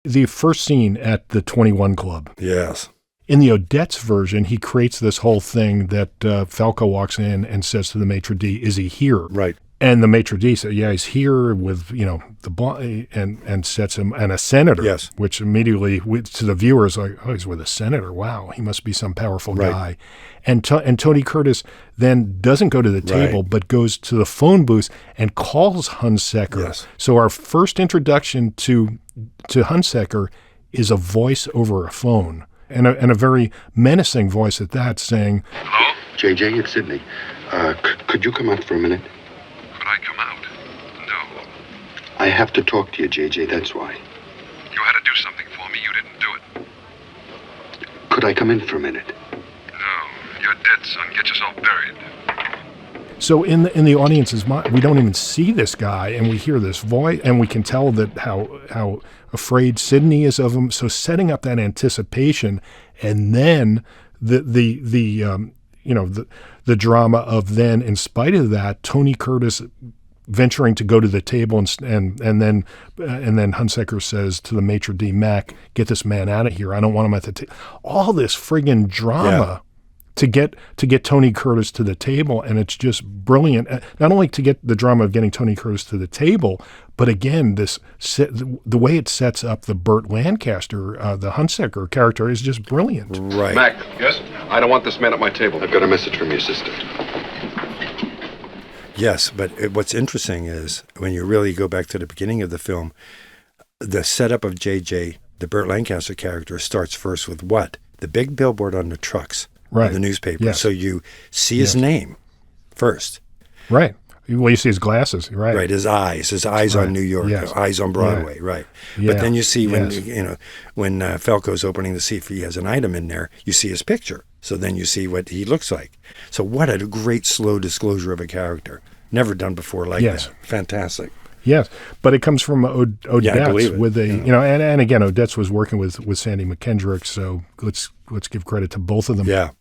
The first scene at the 21 Club. Yes. In the Odets version, he creates this whole thing that Falco walks in and says to the maitre d', "Is he here?" Right. And the maitre d' said, "Yeah, he's here with, the and sets him, and a senator." Yes. Which immediately to the viewer is like, "Oh, he's with a senator. Wow, he must be some powerful guy." And Tony Curtis then doesn't go to the table, but goes to the phone booth and calls Hunsaker. Yes. So our first introduction to Hunsaker is a voice over a phone, and a very menacing voice at that, saying, "Hello? JJ, it's Sidney. Could you come out for a minute? Could I come out? No. I have to talk to you, JJ, that's why. You had to do something for me. You didn't do it. Could I come in for a minute? No. You're dead, son. Get yourself buried." So in the audience's mind, we don't even see this guy, and we hear this voice, and we can tell that how afraid Sidney is of him. So setting up that anticipation, and then the drama of then, in spite of that, Tony Curtis venturing to go to the table, and then Hunsaker says to the maitre d', "Mac, get this man out of here. I don't want him at the table." All this friggin' drama. To get Tony Curtis to the table, and it's just brilliant. Not only to get the drama of getting Tony Curtis to the table, but again, the way it sets up the Burt Lancaster, the Hunsaker character, is just brilliant. Right. Mac. Yes? I don't want this man at my table. I've got a message from your sister. Yes, but what's interesting is when you really go back to the beginning of the film, the setup of JJ, the Burt Lancaster character, starts first with what? The big billboard on the trucks. Right. The newspaper. Yes. So you see his name first. Right. Well, you see his glasses. Right. Right. His eyes on New York, eyes on Broadway. Yeah. Right. Yeah. But then you see when Falco's opening to see if he has an item in there, you see his picture. So then you see what he looks like. So what a great slow disclosure of a character. Never done before like that. Fantastic. Yes, but it comes from Odets with and again, Odets was working with Sandy McKendrick, so let's give credit to both of them. Yeah.